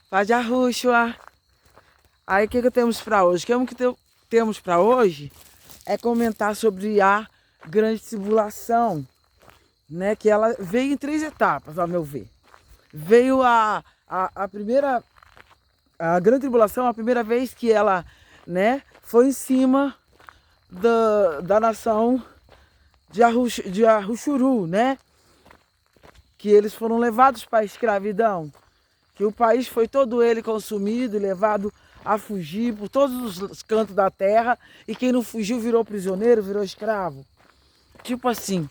Paz de Arruxua. Aí o que temos para hoje? Temos para hoje é comentar sobre a grande tribulação, né? Que ela veio em 3 etapas, ao meu ver. Veio a primeira, a grande tribulação, a primeira vez que ela, né, foi em cima da nação de Arruxuru, né? Que eles foram levados para a escravidão. Que o país foi todo ele consumido, levado a fugir por todos os cantos da terra, e quem não fugiu virou prisioneiro, virou escravo. Tipo assim,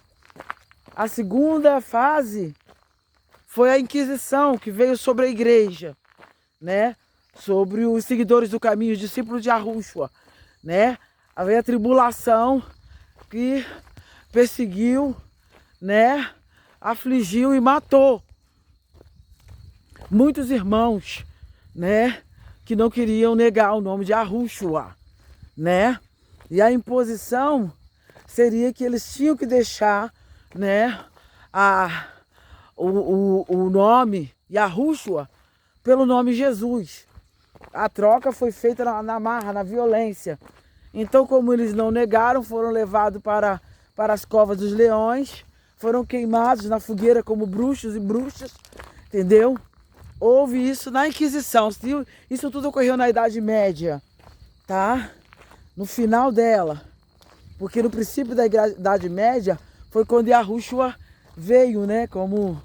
a segunda fase foi a Inquisição, que veio sobre a igreja, né? Sobre os seguidores do caminho, os discípulos de Arruxua, né? Havia a tribulação que perseguiu, né? Afligiu e matou muitos irmãos, né, que não queriam negar o nome de Arruxua, né? E a imposição seria que eles tinham que deixar, né, o nome Arruxua pelo nome Jesus. A troca foi feita na marra, na violência. Então, como eles não negaram, foram levados para as covas dos leões, foram queimados na fogueira como bruxos e bruxas, entendeu? Houve isso na Inquisição. Isso tudo ocorreu na Idade Média, tá? No final dela. Porque no princípio da Idade Média foi quando Arruxua veio, né? Como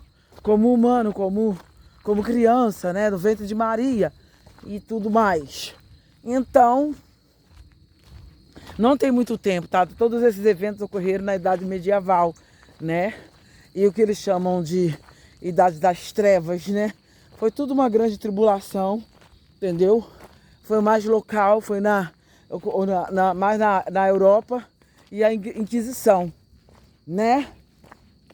humano, como criança, né? No ventre de Maria e tudo mais. Então, não tem muito tempo, tá? Todos esses eventos ocorreram na Idade Medieval, né? E o que eles chamam de Idade das Trevas, né? Foi tudo uma grande tribulação, entendeu? Foi mais local, foi mais na Europa, e a Inquisição, né?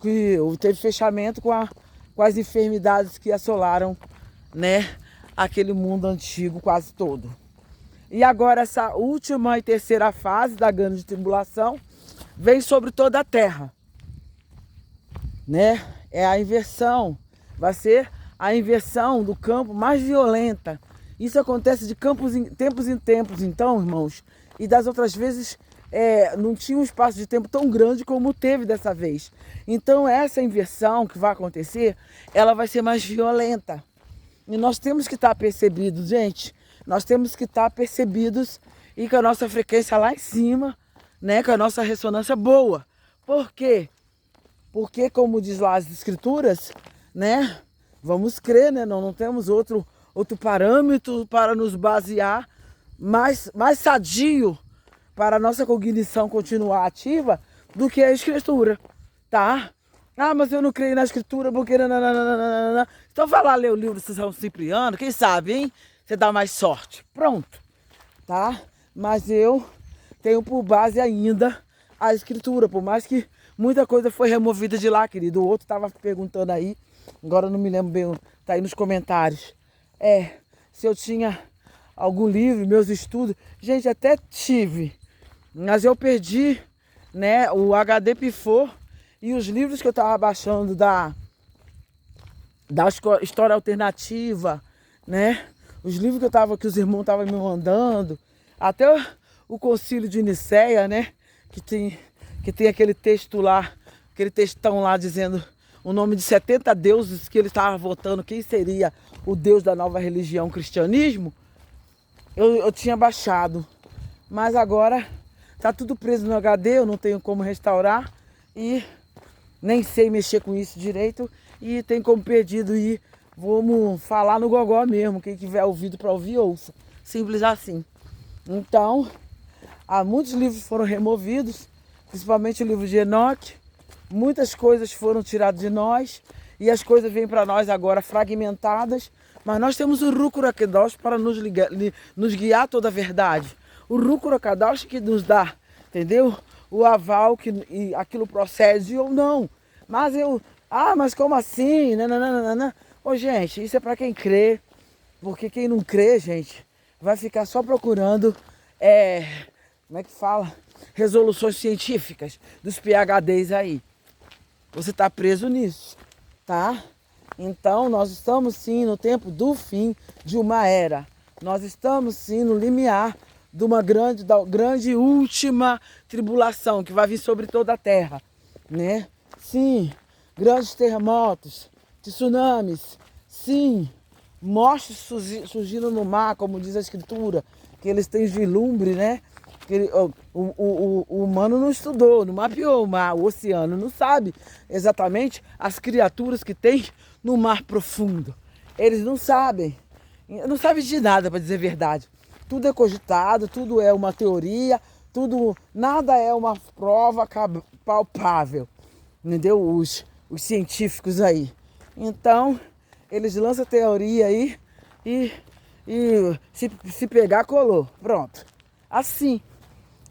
Que teve fechamento com as enfermidades que assolaram, né, aquele mundo antigo quase todo. E agora essa última e terceira fase da grande tribulação vem sobre toda a terra, né? É a inversão, vai ser a inversão do campo mais violenta. Isso acontece de tempos em tempos, então, irmãos. E das outras vezes não tinha um espaço de tempo tão grande como teve dessa vez. Então essa inversão que vai acontecer, ela vai ser mais violenta. E nós temos que estar percebidos, gente. Nós temos que estar percebidos e com a nossa frequência lá em cima, né? Com a nossa ressonância boa. Por quê? Porque, como diz lá as escrituras, né? Vamos crer, né? Não temos outro parâmetro para nos basear mais sadio para a nossa cognição continuar ativa do que a escritura, tá? Ah, mas eu não creio na escritura porque... Nananana. Então vai lá ler o livro de São Cipriano, quem sabe, hein? Você dá mais sorte. Pronto, tá? Mas eu tenho por base ainda a escritura, por mais que muita coisa foi removida de lá, querido. O outro estava perguntando aí, agora eu não me lembro bem, tá aí nos comentários. Se eu tinha algum livro, meus estudos. Gente, até tive, mas eu perdi, né? O HD pifou e os livros que eu estava baixando da história alternativa, né? Os livros que os irmãos estavam me mandando, até o Concílio de Nicéia, né? Que tem aquele texto lá, aquele textão lá dizendo o nome de 70 deuses que ele estava votando quem seria o Deus da nova religião, cristianismo. Eu tinha baixado, mas agora tá tudo preso no HD, eu não tenho como restaurar e nem sei mexer com isso direito, e tem como perdido e vamos falar no gogó mesmo, quem tiver ouvido para ouvir, ouça. Simples assim. Então, muitos livros foram removidos, principalmente o livro de Enoque. Muitas coisas foram tiradas de nós e as coisas vêm para nós agora fragmentadas, mas nós temos o Rúcula Kadosh para nos guiar toda a verdade. O Rúcula Kadosh que nos dá, entendeu? O aval que aquilo procede ou não. Mas como assim? Nananana. Ô, gente, isso é para quem crê, porque quem não crê, gente, vai ficar só procurando, como é que fala? Resoluções científicas dos PhDs aí. Você tá preso nisso, tá? Então, nós estamos sim no tempo do fim de uma era. Nós estamos sim no limiar de uma grande última tribulação que vai vir sobre toda a terra, né? Sim, grandes terremotos, tsunamis, sim, mortes surgindo no mar, como diz a Escritura, que eles têm vislumbre, né? Que o humano não estudou, não mapeou o mar, o oceano, não sabe exatamente as criaturas que tem no mar profundo. Eles não sabem de nada, para dizer a verdade. Tudo é cogitado, tudo é uma teoria, nada é uma prova palpável, entendeu? Os científicos aí. Então, eles lançam a teoria aí e se pegar, colou. Pronto. Assim.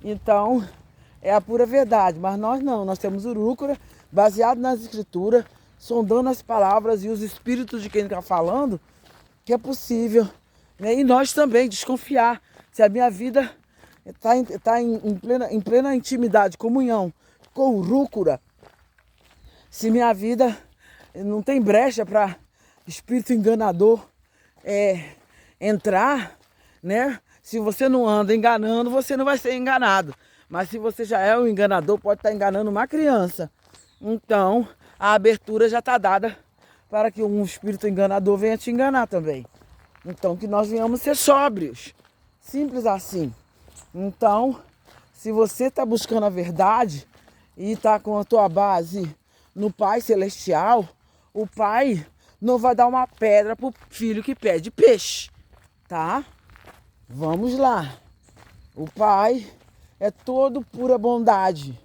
Então, é a pura verdade. Mas nós não. Nós temos o Rúcula, baseado nas escrituras, sondando as palavras e os espíritos de quem está falando, que é possível. Né? E nós também desconfiar. Se a minha vida está em plena intimidade, comunhão com o Rúcula, se minha vida não tem brecha para espírito enganador entrar, né? Se você não anda enganando, você não vai ser enganado. Mas se você já é um enganador, pode estar enganando uma criança. Então, a abertura já está dada para que um espírito enganador venha te enganar também. Então, que nós venhamos ser sóbrios. Simples assim. Então, se você está buscando a verdade e está com a tua base no Pai Celestial, o Pai não vai dar uma pedra para o filho que pede peixe, tá? Vamos lá. O Pai é todo pura bondade.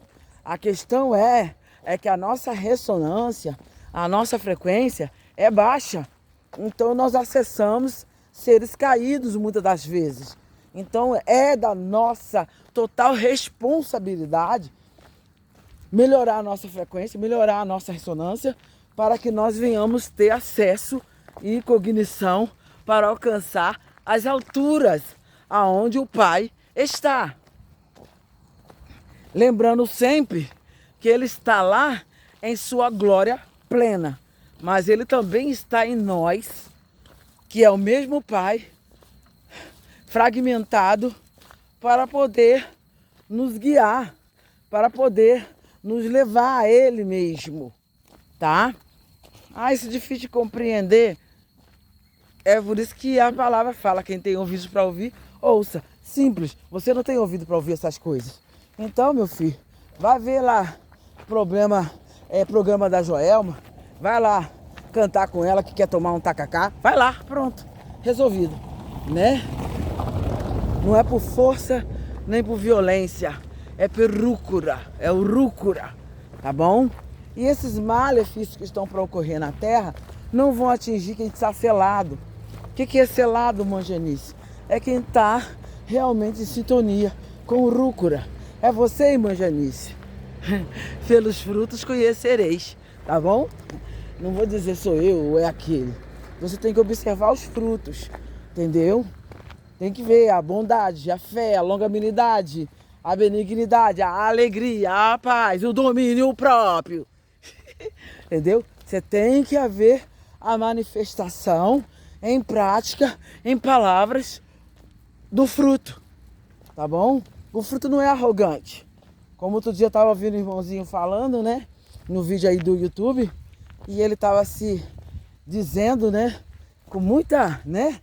A questão é que a nossa ressonância, a nossa frequência é baixa. Então nós acessamos seres caídos muitas das vezes. Então é da nossa total responsabilidade melhorar a nossa frequência, melhorar a nossa ressonância, para que nós venhamos ter acesso e cognição para alcançar as alturas aonde o Pai está. Lembrando sempre que Ele está lá em sua glória plena, mas Ele também está em nós, que é o mesmo Pai, fragmentado, para poder nos guiar, para poder nos levar a Ele mesmo, tá? Isso é difícil de compreender. É por isso que a palavra fala, quem tem ouvidos para ouvir, ouça. Simples, você não tem ouvido para ouvir essas coisas. Então, meu filho, vai ver lá programa da Joelma, vai lá cantar com ela que quer tomar um tacacá, vai lá, pronto, resolvido, né? Não é por força nem por violência, é por Rúcula, é o Rúcula, tá bom? E esses malefícios que estão para ocorrer na Terra não vão atingir quem está selado. O que é selado, Manjanice? É quem está realmente em sintonia com o Rúcula. É você, Manjanice. Pelos frutos conhecereis, tá bom? Não vou dizer sou eu ou é aquele. Você tem que observar os frutos, entendeu? Tem que ver a bondade, a fé, a longanimidade, a benignidade, a alegria, a paz, o domínio próprio. Entendeu? Você tem que haver a manifestação em prática, em palavras do fruto, tá bom? O fruto não é arrogante. Como outro dia eu estava ouvindo o irmãozinho falando, né? No vídeo aí do YouTube, e ele estava se dizendo, né? Com muita, né?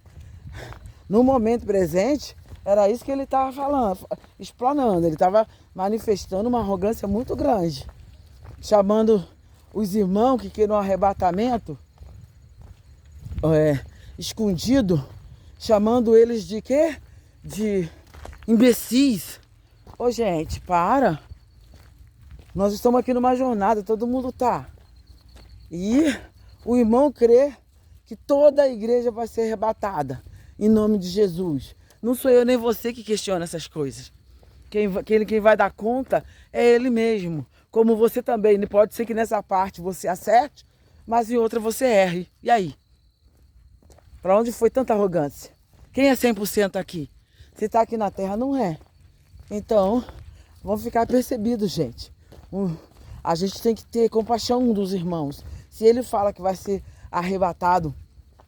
No momento presente, era isso que ele estava falando, explanando. Ele estava manifestando uma arrogância muito grande, chamando os irmãos que queiram um arrebatamento escondido, chamando eles de quê? De imbecis. Ô gente, para. Nós estamos aqui numa jornada, todo mundo tá. E o irmão crê que toda a igreja vai ser arrebatada, em nome de Jesus. Não sou eu nem você que questiona essas coisas. Quem vai dar conta é Ele mesmo. Como você também. Pode ser que nessa parte você acerte, mas em outra você erre. E aí? Para onde foi tanta arrogância? Quem é 100% aqui? Se está aqui na terra, não é. Então, vamos ficar percebidos, gente. A gente tem que ter compaixão um dos irmãos. Se ele fala que vai ser arrebatado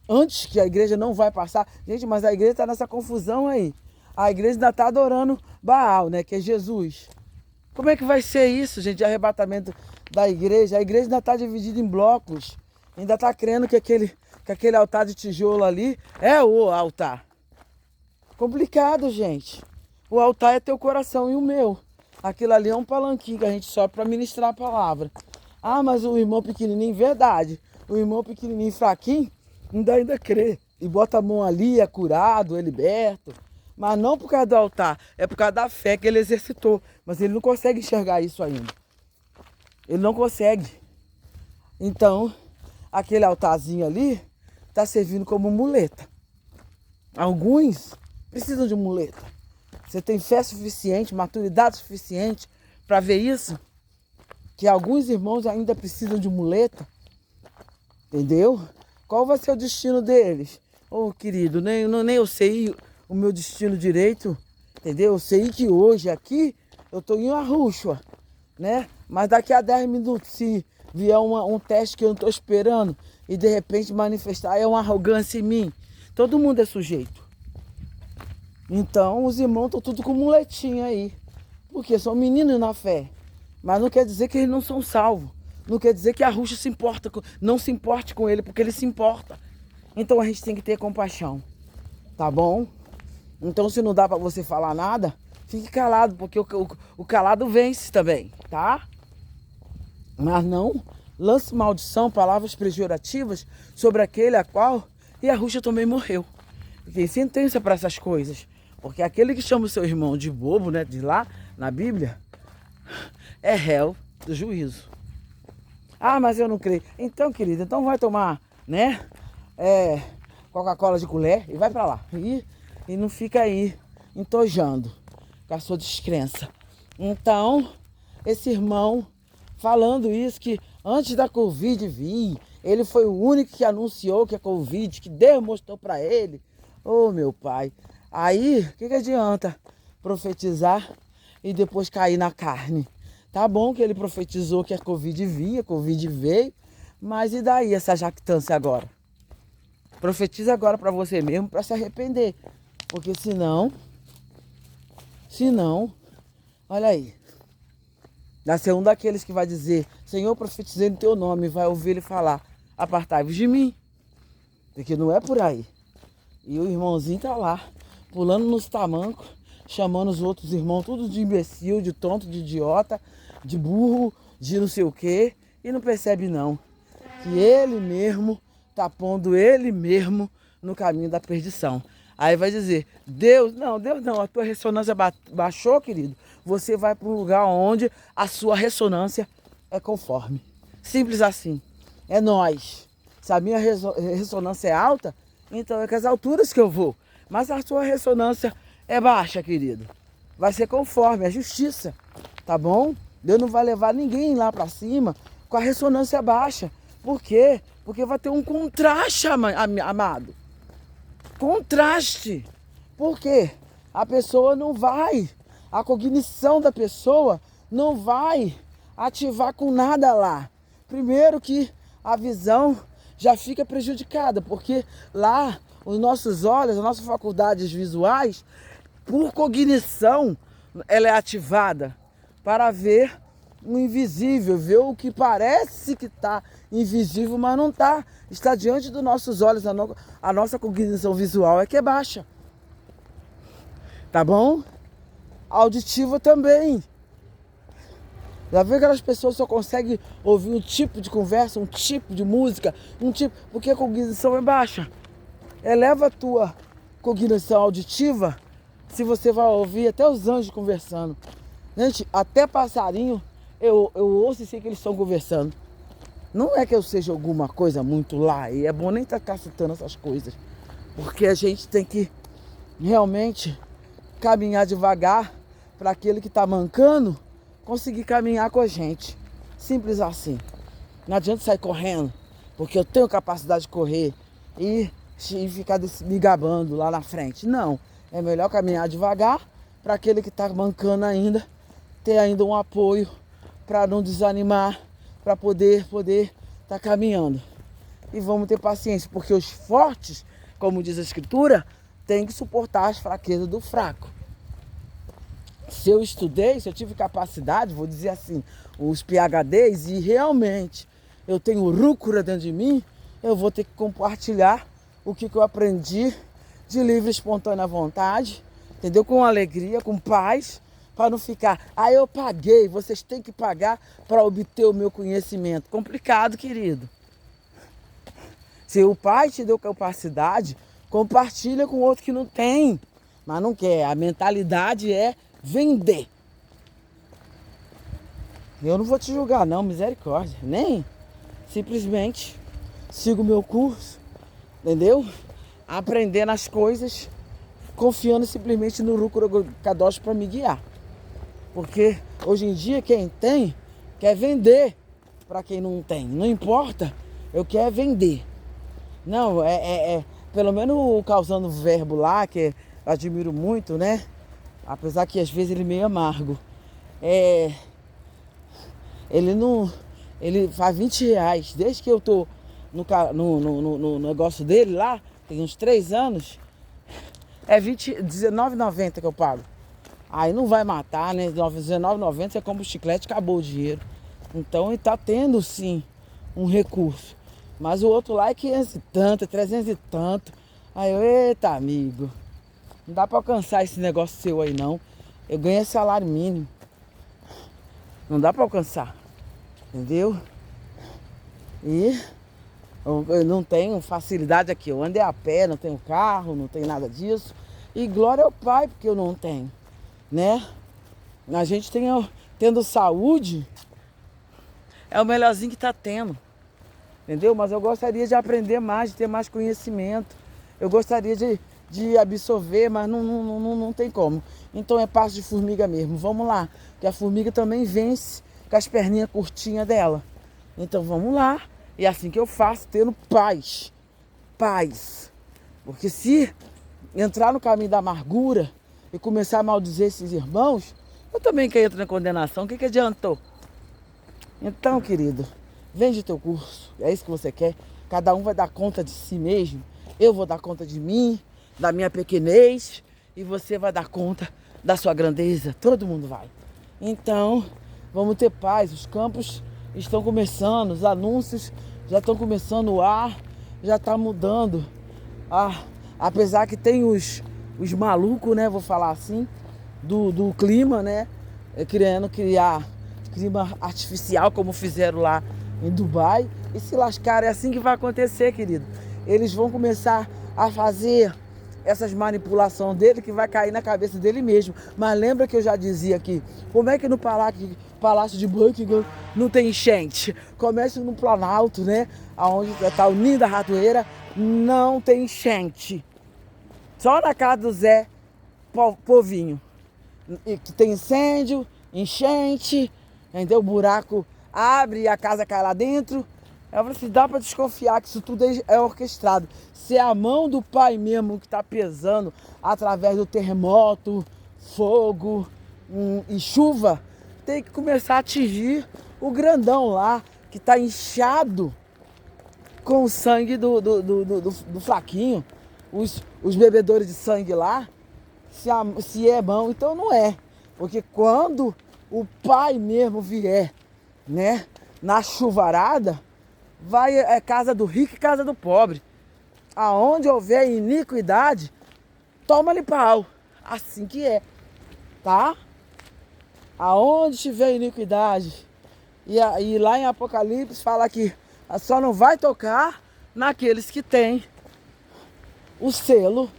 antes, que a igreja não vai passar. Gente, mas a igreja está nessa confusão aí. A igreja ainda está adorando Baal, né, que é Jesus. Como é que vai ser isso, gente, de arrebatamento da igreja? A igreja ainda está dividida em blocos. Ainda está crendo que aquele altar de tijolo ali é o altar. Complicado, gente. O altar é teu coração e o meu. Aquilo ali é um palanquinho que a gente sobe para ministrar a palavra. Ah, mas o irmão pequenininho, verdade. O irmão pequenininho fraquinho ainda crê. E bota a mão ali, é curado, é liberto. Mas não por causa do altar, é por causa da fé que ele exercitou. Mas ele não consegue enxergar isso ainda. Ele não consegue. Então, aquele altarzinho ali está servindo como muleta. Alguns precisam de muleta. Você tem fé suficiente, maturidade suficiente para ver isso? Que alguns irmãos ainda precisam de muleta. Entendeu? Qual vai ser o destino deles? Ô, querido, nem eu sei o meu destino direito. Entendeu? Eu sei que hoje aqui eu estou em Arrúxua, né? Mas daqui a 10 minutos, se vier um teste que eu não estou esperando e de repente manifestar, é uma arrogância em mim. Todo mundo é sujeito. Então, os irmãos estão tudo com muletinha aí. Porque são meninos na fé. Mas não quer dizer que eles não são salvos. Não quer dizer que a Arrúxua não se importe com ele, porque ele se importa. Então a gente tem que ter compaixão. Tá bom? Então, se não dá para você falar nada, fique calado, porque o calado vence também, tá? Mas não lance maldição, palavras pejorativas sobre aquele a qual e a Arrúxua também morreu. Tem sentença para essas coisas. Porque aquele que chama o seu irmão de bobo, né, de lá, na Bíblia, é réu do juízo. Ah, mas eu não creio. Então, querido, então vai tomar, né, Coca-Cola de colher e vai para lá. E não fica aí entojando com a sua descrença. Então, esse irmão falando isso, que antes da Covid vir, ele foi o único que anunciou que a Covid, que Deus mostrou para ele. Ô, meu pai. Aí, o que adianta profetizar e depois cair na carne? Tá bom que ele profetizou que a Covid vinha, a Covid veio, mas e daí essa jactância agora? Profetiza agora para você mesmo, para se arrepender. Porque senão, olha aí. Vai ser um daqueles que vai dizer, Senhor, profetizei no teu nome, vai ouvir ele falar, apartai-vos de mim. Porque não é por aí. E o irmãozinho tá lá, pulando nos tamancos, chamando os outros irmãos, tudo de imbecil, de tonto, de idiota, de burro, de não sei o quê, e não percebe não, que ele mesmo tá pondo ele mesmo no caminho da perdição. Aí vai dizer, Deus não, a tua ressonância baixou, querido, você vai para um lugar onde a sua ressonância é conforme. Simples assim, é nós. Se a minha ressonância é alta, então é com as alturas que eu vou. Mas a sua ressonância é baixa, querido. Vai ser conforme a justiça, tá bom? Deus não vai levar ninguém lá para cima com a ressonância baixa. Por quê? Porque vai ter um contraste, amado. Contraste. Por quê? A pessoa não vai, a cognição da pessoa não vai ativar com nada lá. Primeiro que a visão já fica prejudicada, porque lá os nossos olhos, as nossas faculdades visuais, por cognição, ela é ativada para ver o invisível, ver o que parece que está invisível, mas não está. Está diante dos nossos olhos, a nossa cognição visual é que é baixa. Tá bom? Auditiva também. Já viu aquelas pessoas só conseguem ouvir um tipo de conversa, um tipo de música, porque a cognição é baixa. Eleva a tua cognição auditiva, se você vai ouvir até os anjos conversando. Gente, até passarinho eu ouço e sei que eles estão conversando. Não é que eu seja alguma coisa muito lá, e é bom nem estar citando essas coisas, porque a gente tem que realmente caminhar devagar para aquele que está mancando conseguir caminhar com a gente. Simples assim. Não adianta sair correndo, porque eu tenho capacidade de correr e ficar me gabando lá na frente. Não. É melhor caminhar devagar para aquele que está mancando ainda, ter ainda um apoio para não desanimar, para poder tá caminhando. e vamos ter paciência, porque os fortes, como diz a Escritura, têm que suportar as fraquezas do fraco. Se eu estudei, se eu tive capacidade, vou dizer assim, os PhDs, e realmente eu tenho rúcula dentro de mim, eu vou ter que compartilhar o que eu aprendi de livre e espontânea vontade, entendeu? Com alegria, com paz, para não ficar, eu paguei, vocês têm que pagar para obter o meu conhecimento. Complicado, querido. Se o pai te deu capacidade, compartilha com outro que não tem, mas não quer. A mentalidade é vender. Eu não vou te julgar não, misericórdia. Nem. Simplesmente sigo o meu curso, entendeu? Aprendendo as coisas, confiando simplesmente no Rúcula Kadosh para me guiar. Porque hoje em dia quem tem quer vender para quem não tem. Não importa, eu quero vender. Não, pelo menos o Causando Verbo lá, que eu admiro muito, né? Apesar que às vezes ele é meio amargo. Ele faz R$20. Desde que eu tô no negócio dele lá, tem uns 3 anos, é R$19,90 que eu pago. Aí não vai matar, né? R$19,90 você compra o chiclete, acabou o dinheiro. Então ele tá tendo sim um recurso. Mas o outro lá é 500 e tanto, é 300 e tanto. Aí eu, eita amigo, não dá pra alcançar esse negócio seu aí não. Eu ganho salário mínimo. Não dá pra alcançar. Entendeu? E eu não tenho facilidade aqui. Eu andei a pé, não tenho carro, não tenho nada disso. E glória ao Pai, porque eu não tenho. Né? A gente tendo saúde, é o melhorzinho que tá tendo. Entendeu? Mas eu gostaria de aprender mais, de ter mais conhecimento. Eu gostaria de absorver, mas não tem como. Então é passo de formiga mesmo. Vamos lá, que a formiga também vence com as perninhas curtinhas dela. Então vamos lá. E é assim que eu faço, tendo paz. Paz. Porque se entrar no caminho da amargura e começar a maldizer esses irmãos, eu também que entro na condenação. O que adiantou? Então, querido, vende teu curso. É isso que você quer? Cada um vai dar conta de si mesmo. Eu vou dar conta de mim, da minha pequenez, e você vai dar conta da sua grandeza. Todo mundo vai. Então, vamos ter paz. Os campos estão começando, os anúncios já estão começando, o ar já está mudando. Apesar que tem os malucos, né? Vou falar assim, do clima, né? Querendo criar clima artificial, como fizeram lá em Dubai. E se lascar, é assim que vai acontecer, querido. Eles vão começar a fazer essas manipulações dele, que vai cair na cabeça dele mesmo. Mas lembra que eu já dizia aqui, como é que no Palácio de Buckingham não tem enchente? Começa no Planalto, né? Onde está o ninho da ratoeira, não tem enchente. Só na casa do Zé Povinho, que tem incêndio, enchente, entendeu? O buraco abre e a casa cai lá dentro. Eu falei assim, dá para desconfiar que isso tudo é orquestrado. Se é a mão do Pai mesmo que está pesando através do terremoto, fogo e chuva, tem que começar a atingir o grandão lá, que está inchado com o sangue do flaquinho. Os bebedores de sangue lá, se é mão, então não é. Porque quando o Pai mesmo vier, né, na chuvarada, vai casa do rico e casa do pobre. Aonde houver iniquidade, toma-lhe pau. Assim que é, tá? Aonde tiver iniquidade. E lá em Apocalipse fala que só não vai tocar naqueles que têm o selo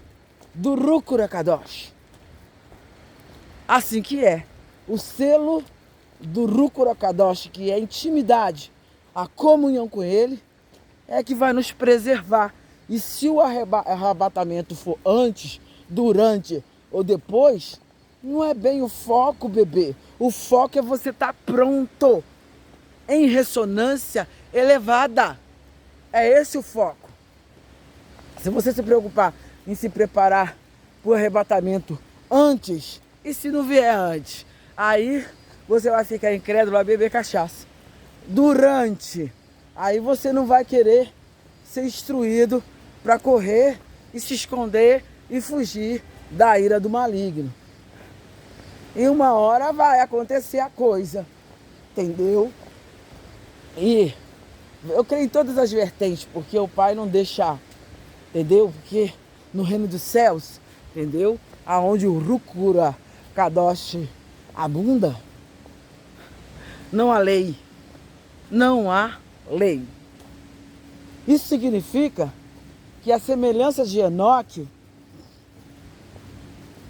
do Rúcula Kadosh. Assim que é. O selo do Rúcula Kadosh, que é a intimidade, a comunhão com ele, é que vai nos preservar. E se o arrebatamento for antes, durante ou depois, não é bem o foco, bebê. O foco é você estar pronto, em ressonância elevada. É esse o foco. Se você se preocupar em se preparar para o arrebatamento antes, e se não vier antes, aí você vai ficar incrédulo a beber cachaça. Durante, aí você não vai querer ser instruído para correr e se esconder e fugir da ira do maligno. E uma hora vai acontecer a coisa, entendeu? E eu creio em todas as vertentes, porque o Pai não deixa, entendeu? Porque no reino dos céus, entendeu? Aonde o Rukura Kadosh abunda, não há lei. Não há lei. Isso significa que a semelhança de Enoque,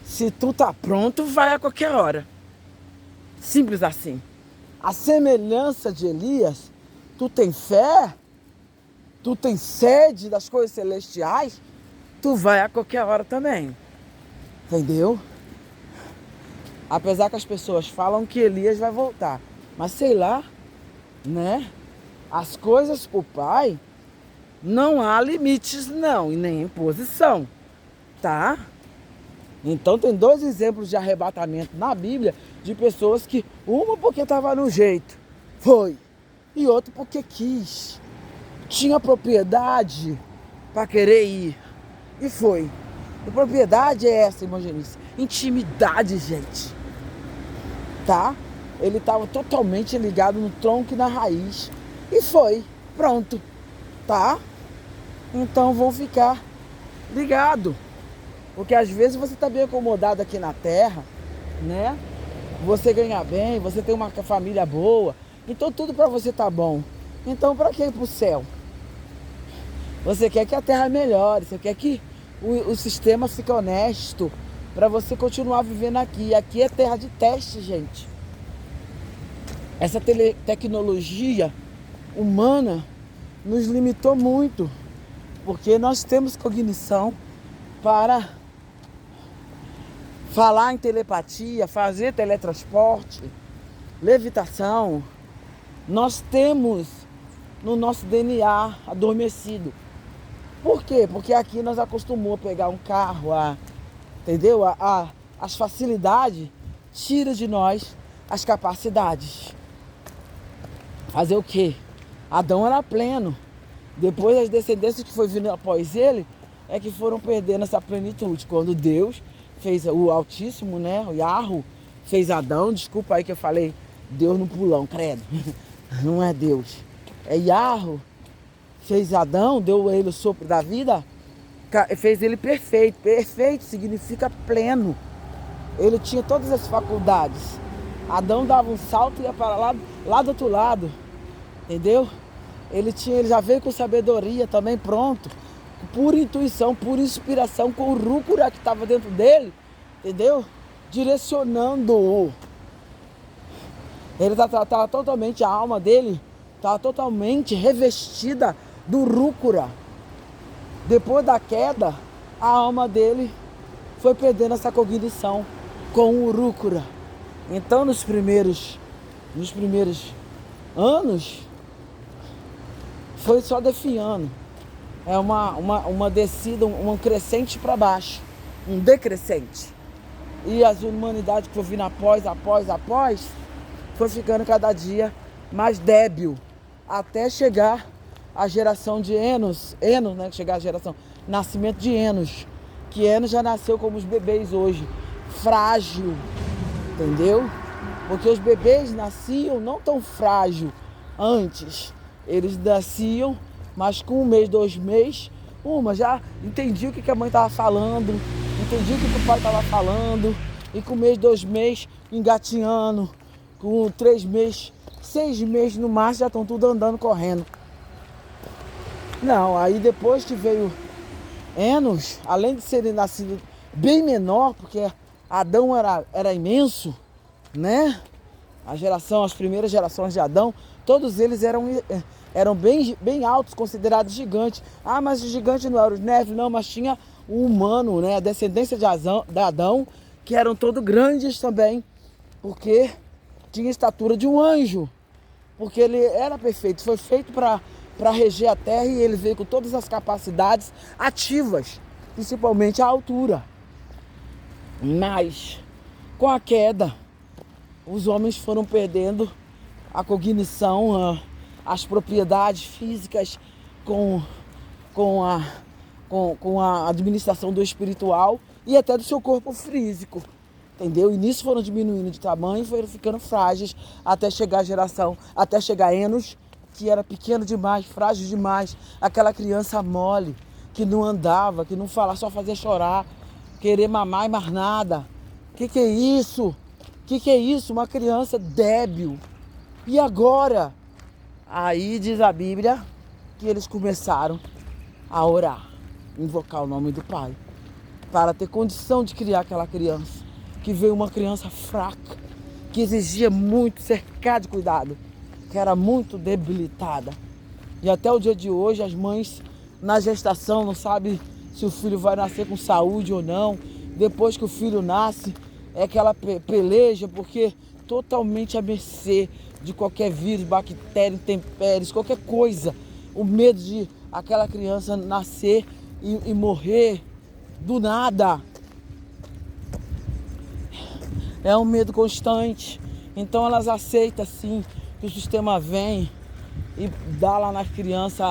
se tu tá pronto, vai a qualquer hora. Simples assim. A semelhança de Elias, tu tem fé, tu tem sede das coisas celestiais, tu vai a qualquer hora também. Entendeu? Apesar que as pessoas falam que Elias vai voltar. Mas sei lá, né? As coisas pro Pai, não há limites não, e nem imposição, tá? Então tem 2 exemplos de arrebatamento na Bíblia de pessoas que, uma porque estava no jeito, foi, e outra porque quis, tinha propriedade para querer ir, e foi. E propriedade é essa, irmã Genice, intimidade, gente, tá? Ele estava totalmente ligado no tronco e na raiz, e foi, pronto, tá? Então vão ficar ligado. Porque às vezes você está bem acomodado aqui na terra, né? Você ganha bem, você tem uma família boa, então tudo para você tá bom. Então para que ir pro céu? Você quer que a terra melhore, você quer que o sistema fique honesto para você continuar vivendo aqui. Aqui é terra de teste, gente. Essa tecnologia humana nos limitou muito, porque nós temos cognição para falar em telepatia, fazer teletransporte, levitação. Nós temos no nosso DNA adormecido. Por quê? Porque aqui nós acostumamos a pegar um carro, entendeu? As facilidades tira de nós as capacidades. Fazer o quê? Adão era pleno. Depois as descendências que foi vindo após ele é que foram perdendo essa plenitude. Quando Deus fez o Altíssimo, né? O Yahweh fez Adão. Desculpa aí que eu falei Deus no pulão, credo. Não é Deus. É Yahweh. Fez Adão, deu a ele o sopro da vida, fez ele perfeito. Perfeito significa pleno. Ele tinha todas as faculdades. Adão dava um salto e ia para lá do outro lado. Entendeu? Ele já veio com sabedoria também, pronto. Pura intuição, pura inspiração, com o rúcula que estava dentro dele, entendeu? Direcionando-o. Ele tá totalmente, a alma dele está totalmente revestida do rúcula. Depois da queda, a alma dele foi perdendo essa cognição com o rúcula. Então, nos primeiros anos, foi só definhando. É uma descida, um crescente para baixo, um decrescente. E as humanidades que foi vindo após, foi ficando cada dia mais débil, até chegar a geração de Enos, né? Chegar a geração, nascimento de Enos, que Enos já nasceu como os bebês hoje, frágil, entendeu? Porque os bebês nasciam não tão frágil antes, eles nasciam, mas com 1 mês, 2 meses, já entendi o que a mãe estava falando, entendi o que o pai estava falando, e com 1 mês, 2 meses, engatinhando, com 3 meses, 6 meses no máximo, já estão tudo andando, correndo. Não, aí depois que veio Enos, além de serem nascidos bem menor, porque Adão era imenso, né? As primeiras gerações de Adão, todos eles eram bem altos, considerados gigantes. Ah, mas o gigante não era os Nephilim, não, mas tinha o humano, né? A descendência de Adão, que eram todos grandes também, porque tinha a estatura de um anjo, porque ele era perfeito, foi feito para reger a terra, e ele veio com todas as capacidades ativas, principalmente a altura. Mas com a queda, os homens foram perdendo a cognição, as propriedades físicas com com a administração do espiritual e até do seu corpo físico. Entendeu? E nisso foram diminuindo de tamanho, foram ficando frágeis até chegar a geração, até chegar Enos, que era pequeno demais, frágil demais, aquela criança mole, que não andava, que não falava, só fazia chorar, querer mamar e mais nada. Que é isso? Que é isso? Uma criança débil. E agora? Aí diz a Bíblia que eles começaram a orar, invocar o nome do Pai, para ter condição de criar aquela criança. Que veio uma criança fraca, que exigia muito, cercado de cuidado, que era muito debilitada. E até o dia de hoje as mães na gestação não sabem se o filho vai nascer com saúde ou não. Depois que o filho nasce, é aquela peleja, porque totalmente à mercê de qualquer vírus, bactéria, intempéries, qualquer coisa. O medo de aquela criança nascer e morrer do nada. É um medo constante. Então elas aceitam assim que o sistema vem e dá lá na criança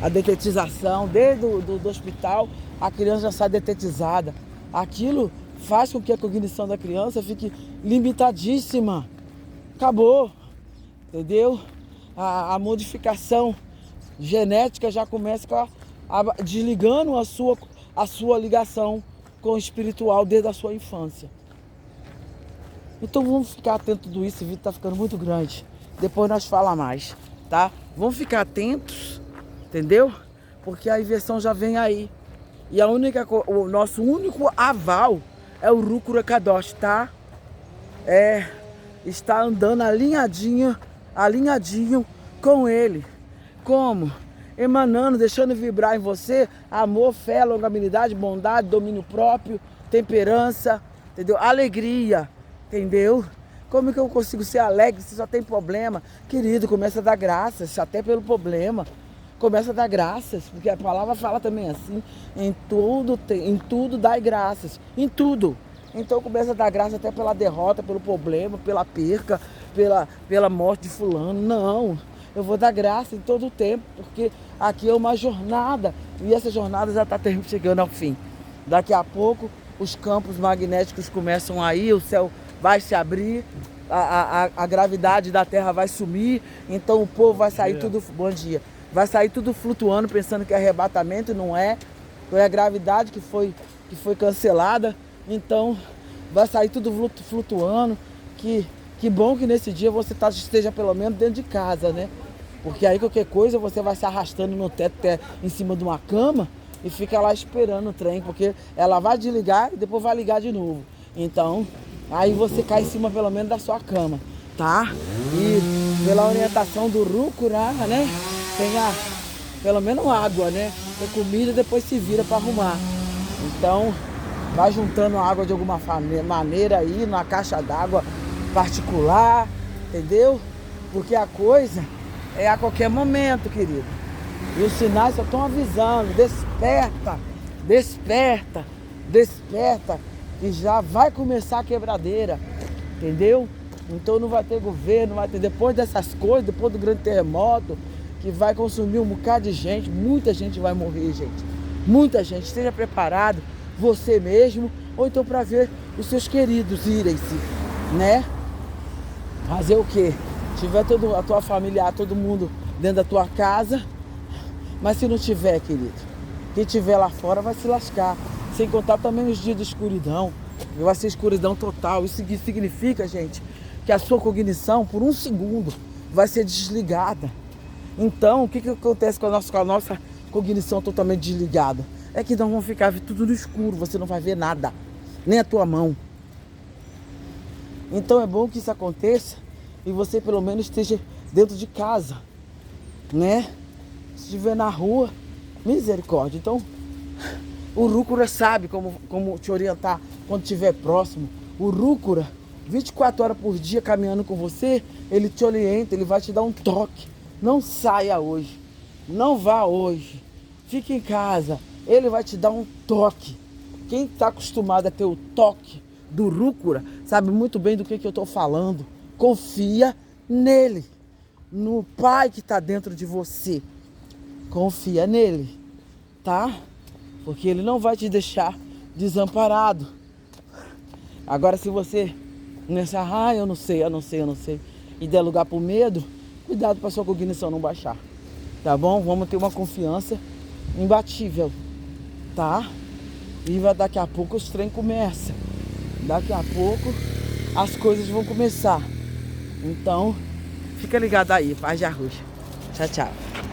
a detetização. Desde do hospital a criança já sai detetizada. Aquilo faz com que a cognição da criança fique limitadíssima. Acabou. Entendeu? A modificação genética já começa desligando a sua ligação com o espiritual desde a sua infância. Então vamos ficar atentos a tudo isso. Esse vídeo tá ficando muito grande. Depois nós falamos mais, tá? Vamos ficar atentos, entendeu? Porque a inversão já vem aí. E o nosso único aval é o Rúcula Kadosh, tá? Está andando alinhadinho com ele. Como? Emanando, deixando vibrar em você amor, fé, longanimidade, bondade, domínio próprio, temperança, entendeu? Alegria, entendeu? Como que eu consigo ser alegre se só tem problema? Querido, começa a dar graças, até pelo problema. Começa a dar graças, porque a palavra fala também assim, em tudo dai graças, em tudo. Então começa a dar graça até pela derrota, pelo problema, pela perca, pela morte de fulano. Não, eu vou dar graça em todo o tempo, porque aqui é uma jornada e essa jornada já está chegando ao fim. Daqui a pouco os campos magnéticos começam a ir, o céu vai se abrir, a gravidade da Terra vai sumir, então o povo vai sair tudo... Bom dia. Vai sair tudo flutuando, pensando que é arrebatamento, não é. Foi a gravidade que foi cancelada, então vai sair tudo flutuando. Que bom que nesse dia você esteja pelo menos dentro de casa, né? Porque aí qualquer coisa você vai se arrastando no teto, até em cima de uma cama e fica lá esperando o trem, porque ela vai desligar e depois vai ligar de novo. Então, aí você cai em cima pelo menos da sua cama, tá? E pela orientação do Rúcula, né? Tem pelo menos água, né? Tem comida e depois se vira para arrumar. Então, vai juntando água de alguma maneira aí, numa caixa d'água particular, entendeu? Porque a coisa é a qualquer momento, querido. E os sinais só estão avisando, desperta, desperta, desperta, que já vai começar a quebradeira, entendeu? Então não vai ter governo, não vai ter, depois dessas coisas, depois do grande terremoto, que vai consumir um bocado de gente, muita gente vai morrer, gente. Muita gente, esteja preparado, você mesmo, ou então para ver os seus queridos irem-se, né? Fazer o quê? Tiver a tua família, todo mundo dentro da tua casa, mas se não tiver, querido, quem tiver lá fora vai se lascar. Sem contar também os dias de escuridão, vai ser escuridão total. Isso significa, gente, que a sua cognição, por um segundo, vai ser desligada. Então, o que acontece com a nossa cognição totalmente desligada? É que nós vamos ficar tudo no escuro, você não vai ver nada, nem a tua mão. Então é bom que isso aconteça e você pelo menos esteja dentro de casa, né? Se estiver na rua, misericórdia. Então, o Rúcula sabe como te orientar quando estiver próximo. O Rúcula, 24 horas por dia caminhando com você, ele te orienta, ele vai te dar um toque. Não saia hoje, não vá hoje, fique em casa, ele vai te dar um toque. Quem está acostumado a ter o toque do Rúcula sabe muito bem do que eu estou falando. Confia nele, no Pai que está dentro de você. Confia nele, tá? Porque ele não vai te deixar desamparado. Agora, se você começar, eu não sei, e der lugar pro medo, cuidado para sua cognição não baixar, tá bom? Vamos ter uma confiança imbatível, tá? E daqui a pouco os trem começam. Daqui a pouco as coisas vão começar. Então, fica ligado aí, Paz de Arroz. Tchau, tchau.